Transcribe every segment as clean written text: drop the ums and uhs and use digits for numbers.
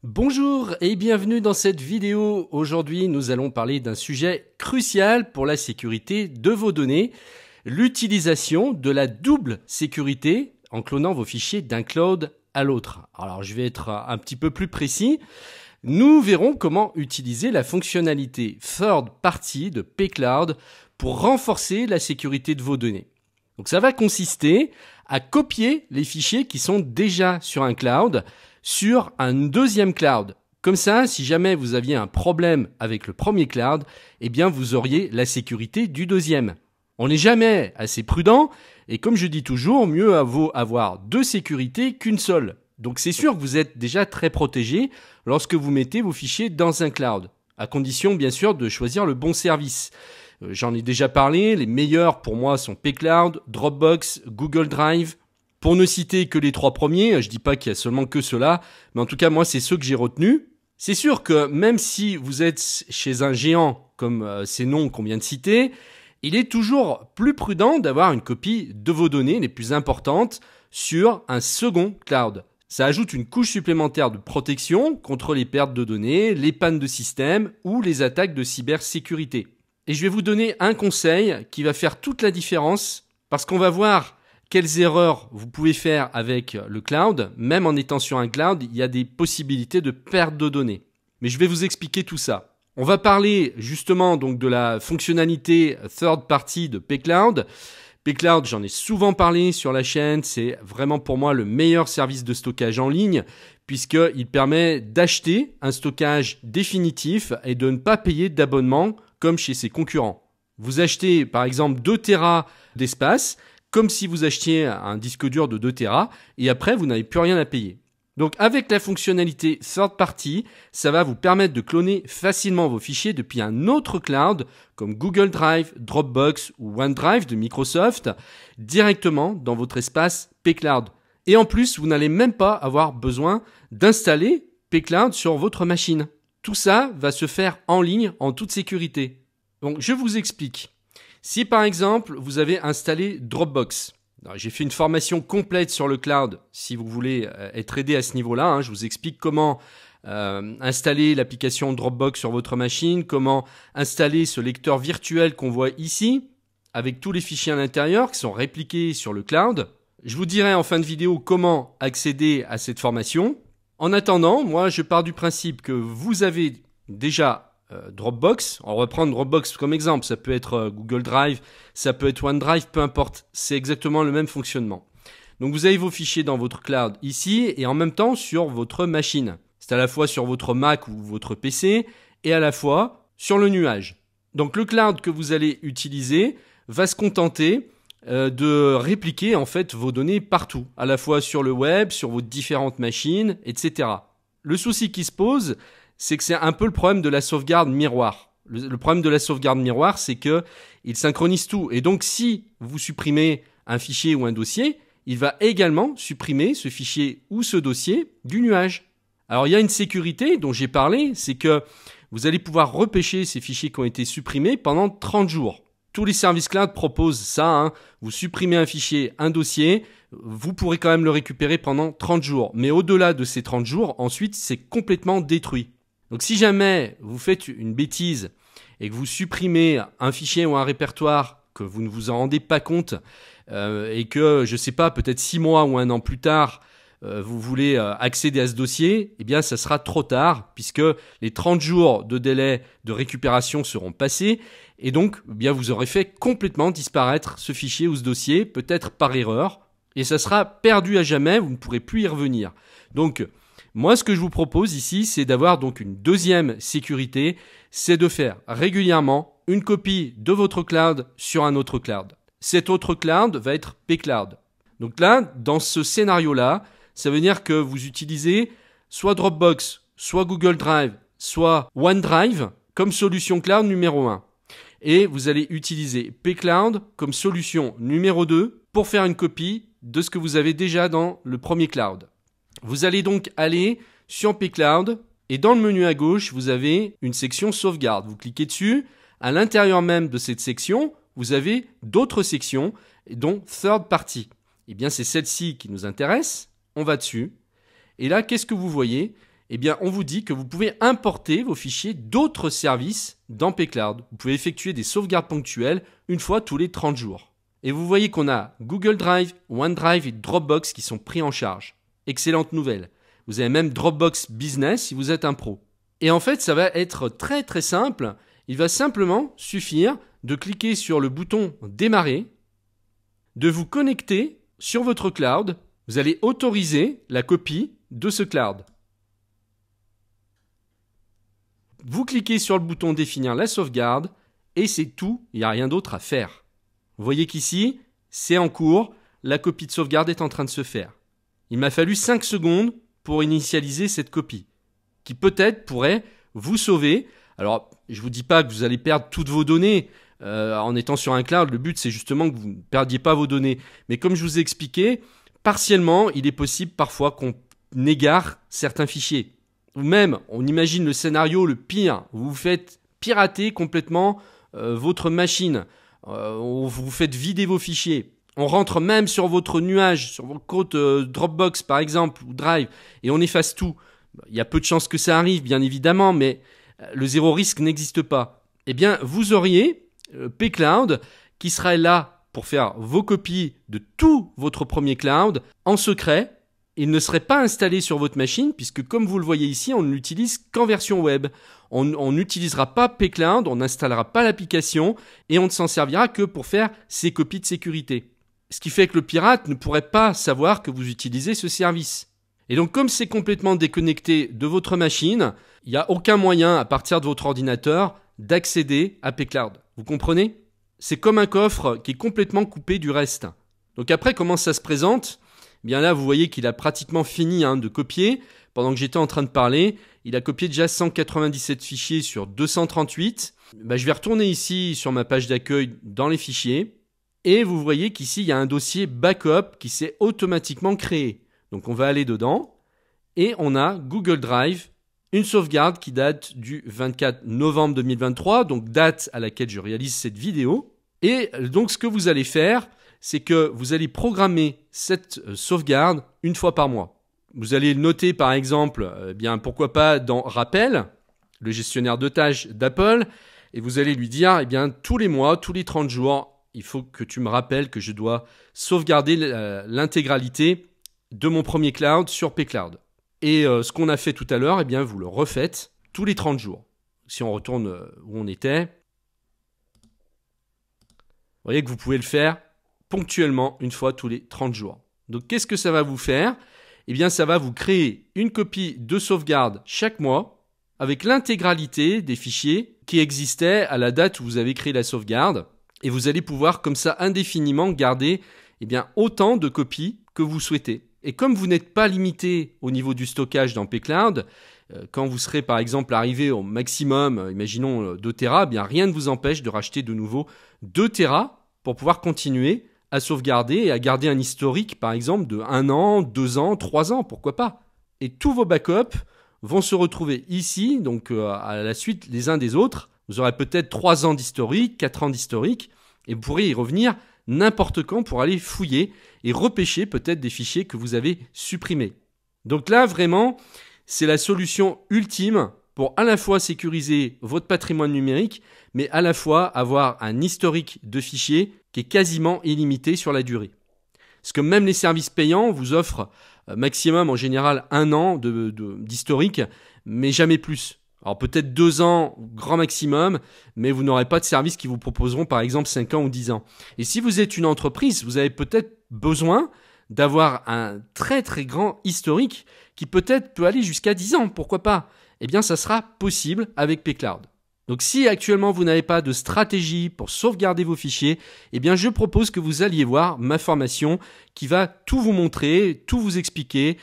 Bonjour et bienvenue dans cette vidéo. Aujourd'hui, nous allons parler d'un sujet crucial pour la sécurité de vos données, l'utilisation de la double sécurité en clonant vos fichiers d'un cloud à l'autre. Alors, je vais être un petit peu plus précis. Nous verrons comment utiliser la fonctionnalité Third Party de pCloud pour renforcer la sécurité de vos données. Donc, ça va consister à copier les fichiers qui sont déjà sur un cloud sur un deuxième cloud. Comme ça, si jamais vous aviez un problème avec le premier cloud, eh bien vous auriez la sécurité du deuxième. On n'est jamais assez prudent et comme je dis toujours, mieux vaut avoir deux sécurités qu'une seule. Donc c'est sûr que vous êtes déjà très protégé lorsque vous mettez vos fichiers dans un cloud, à condition bien sûr de choisir le bon service. J'en ai déjà parlé, les meilleurs pour moi sont pCloud, Dropbox, Google Drive. Pour ne citer que les trois premiers, je dis pas qu'il y a seulement que ceux-là, mais en tout cas moi c'est ceux que j'ai retenus. C'est sûr que même si vous êtes chez un géant comme ces noms qu'on vient de citer, il est toujours plus prudent d'avoir une copie de vos données les plus importantes sur un second cloud. Ça ajoute une couche supplémentaire de protection contre les pertes de données, les pannes de système ou les attaques de cybersécurité. Et je vais vous donner un conseil qui va faire toute la différence parce qu'on va voir quelles erreurs vous pouvez faire avec le cloud. Même en étant sur un cloud, il y a des possibilités de perte de données. Mais je vais vous expliquer tout ça. On va parler justement donc de la fonctionnalité third party de pCloud. pCloud, j'en ai souvent parlé sur la chaîne. C'est vraiment pour moi le meilleur service de stockage en ligne puisqu'il permet d'acheter un stockage définitif et de ne pas payer d'abonnement comme chez ses concurrents. Vous achetez par exemple 2 Tera d'espace comme si vous achetiez un disque dur de 2 Tera et après vous n'avez plus rien à payer. Donc avec la fonctionnalité Third Party, ça va vous permettre de cloner facilement vos fichiers depuis un autre cloud comme Google Drive, Dropbox ou OneDrive de Microsoft directement dans votre espace pCloud. Et en plus, vous n'allez même pas avoir besoin d'installer pCloud sur votre machine. Tout ça va se faire en ligne en toute sécurité. Donc je vous explique. Si par exemple, vous avez installé Dropbox, j'ai fait une formation complète sur le cloud. Si vous voulez être aidé à ce niveau-là, je vous explique comment installer l'application Dropbox sur votre machine, comment installer ce lecteur virtuel qu'on voit ici, avec tous les fichiers à l'intérieur qui sont répliqués sur le cloud. Je vous dirai en fin de vidéo comment accéder à cette formation. En attendant, moi je pars du principe que vous avez déjà Dropbox, on va prendre Dropbox comme exemple, ça peut être Google Drive, ça peut être OneDrive, peu importe, c'est exactement le même fonctionnement. Donc vous avez vos fichiers dans votre cloud ici et en même temps sur votre machine. C'est à la fois sur votre Mac ou votre PC et à la fois sur le nuage. Donc le cloud que vous allez utiliser va se contenter de répliquer en fait vos données partout, à la fois sur le web, sur vos différentes machines, etc. Le souci qui se pose, c'est que c'est un peu le problème de la sauvegarde miroir. Le problème de la sauvegarde miroir, c'est que il synchronise tout. Et donc, si vous supprimez un fichier ou un dossier, il va également supprimer ce fichier ou ce dossier du nuage. Alors, il y a une sécurité dont j'ai parlé, c'est que vous allez pouvoir repêcher ces fichiers qui ont été supprimés pendant 30 jours. Tous les services cloud proposent ça. Vous supprimez un fichier, un dossier, vous pourrez quand même le récupérer pendant 30 jours. Mais au-delà de ces 30 jours, ensuite, c'est complètement détruit. Donc si jamais vous faites une bêtise et que vous supprimez un fichier ou un répertoire, que vous ne vous en rendez pas compte et que, je sais pas, peut-être 6 mois ou 1 an plus tard, vous voulez accéder à ce dossier, eh bien ça sera trop tard puisque les 30 jours de délai de récupération seront passés et donc eh bien vous aurez fait complètement disparaître ce fichier ou ce dossier, peut-être par erreur, et ça sera perdu à jamais, vous ne pourrez plus y revenir. Donc moi, ce que je vous propose ici, c'est d'avoir donc une deuxième sécurité, c'est de faire régulièrement une copie de votre cloud sur un autre cloud. Cet autre cloud va être pCloud. Donc là, dans ce scénario-là, ça veut dire que vous utilisez soit Dropbox, soit Google Drive, soit OneDrive comme solution cloud numéro 1. Et vous allez utiliser pCloud comme solution numéro 2 pour faire une copie de ce que vous avez déjà dans le premier cloud. Vous allez donc aller sur pCloud et dans le menu à gauche, vous avez une section sauvegarde. Vous cliquez dessus. À l'intérieur même de cette section, vous avez d'autres sections, dont Third Party. Eh bien, c'est celle-ci qui nous intéresse. On va dessus. Et là, qu'est-ce que vous voyez ? eh bien, on vous dit que vous pouvez importer vos fichiers d'autres services dans pCloud. Vous pouvez effectuer des sauvegardes ponctuelles une fois tous les 30 jours. Et vous voyez qu'on a Google Drive, OneDrive et Dropbox qui sont pris en charge. Excellente nouvelle. Vous avez même Dropbox Business si vous êtes un pro. Et en fait, ça va être très très simple. Il va simplement suffire de cliquer sur le bouton Démarrer, de vous connecter sur votre cloud. Vous allez autoriser la copie de ce cloud. Vous cliquez sur le bouton Définir la sauvegarde et c'est tout, il n'y a rien d'autre à faire. Vous voyez qu'ici, c'est en cours, la copie de sauvegarde est en train de se faire. Il m'a fallu 5 secondes pour initialiser cette copie, qui peut-être pourrait vous sauver. Alors, je ne vous dis pas que vous allez perdre toutes vos données en étant sur un cloud. Le but, c'est justement que vous ne perdiez pas vos données. Mais comme je vous ai expliqué, partiellement, il est possible parfois qu'on égare certains fichiers. Ou même, on imagine le scénario le pire. Vous vous faites pirater complètement votre machine. Vous vous faites vider vos fichiers. On rentre même sur votre nuage, sur votre compte Dropbox par exemple, ou Drive, et on efface tout. Il y a peu de chances que ça arrive, bien évidemment, mais le zéro risque n'existe pas. Eh bien, vous auriez pCloud qui serait là pour faire vos copies de tout votre premier cloud en secret. Il ne serait pas installé sur votre machine puisque, comme vous le voyez ici, on ne l'utilise qu'en version web. On n'utilisera pas pCloud, on n'installera pas l'application et on ne s'en servira que pour faire ces copies de sécurité. Ce qui fait que le pirate ne pourrait pas savoir que vous utilisez ce service. Et donc, comme c'est complètement déconnecté de votre machine, il n'y a aucun moyen, à partir de votre ordinateur, d'accéder à pCloud. Vous comprenez ? C'est comme un coffre qui est complètement coupé du reste. Donc après, comment ça se présente ? Bien là, vous voyez qu'il a pratiquement fini de copier. Pendant que j'étais en train de parler, il a copié déjà 197 fichiers sur 238. Je vais retourner ici sur ma page d'accueil dans les fichiers. Et vous voyez qu'ici, il y a un dossier backup qui s'est automatiquement créé. Donc on va aller dedans. Et on a Google Drive, une sauvegarde qui date du 24 novembre 2023, donc date à laquelle je réalise cette vidéo. Et donc ce que vous allez faire, c'est que vous allez programmer cette sauvegarde une fois par mois. Vous allez le noter par exemple, pourquoi pas dans Rappel, le gestionnaire de tâches d'Apple, et vous allez lui dire, tous les mois, tous les 30 jours, il faut que tu me rappelles que je dois sauvegarder l'intégralité de mon premier cloud sur pCloud. Et ce qu'on a fait tout à l'heure, vous le refaites tous les 30 jours. Si on retourne où on était, vous voyez que vous pouvez le faire ponctuellement une fois tous les 30 jours. Donc qu'est-ce que ça va vous faire ? Ça va vous créer une copie de sauvegarde chaque mois avec l'intégralité des fichiers qui existaient à la date où vous avez créé la sauvegarde. Et vous allez pouvoir comme ça indéfiniment garder autant de copies que vous souhaitez. Et comme vous n'êtes pas limité au niveau du stockage dans pCloud, quand vous serez par exemple arrivé au maximum, imaginons 2 Tera, rien ne vous empêche de racheter de nouveau 2 Tera pour pouvoir continuer à sauvegarder et à garder un historique par exemple de 1 an, 2 ans, 3 ans, pourquoi pas. Et tous vos backups vont se retrouver ici, donc à la suite les uns des autres. Vous aurez peut-être 3 ans d'historique, 4 ans d'historique, et vous pourrez y revenir n'importe quand pour aller fouiller et repêcher peut-être des fichiers que vous avez supprimés. Donc là, vraiment, c'est la solution ultime pour à la fois sécuriser votre patrimoine numérique, mais à la fois avoir un historique de fichiers qui est quasiment illimité sur la durée. Parce que même les services payants vous offrent maximum en général 1 an d'historique, mais jamais plus. Alors peut-être 2 ans, grand maximum, mais vous n'aurez pas de services qui vous proposeront par exemple 5 ans ou 10 ans. Et si vous êtes une entreprise, vous avez peut-être besoin d'avoir un très très grand historique qui peut-être peut aller jusqu'à 10 ans, pourquoi pas ? Ça sera possible avec pCloud. Donc si actuellement vous n'avez pas de stratégie pour sauvegarder vos fichiers, je propose que vous alliez voir ma formation qui va tout vous montrer, tout vous expliquer.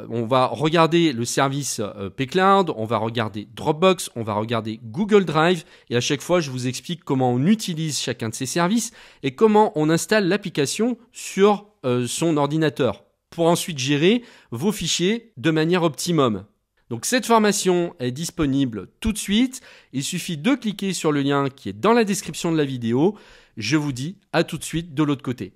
On va regarder le service pCloud, on va regarder Dropbox, on va regarder Google Drive et à chaque fois je vous explique comment on utilise chacun de ces services et comment on installe l'application sur son ordinateur pour ensuite gérer vos fichiers de manière optimum. Donc cette formation est disponible tout de suite. Il suffit de cliquer sur le lien qui est dans la description de la vidéo. Je vous dis à tout de suite de l'autre côté.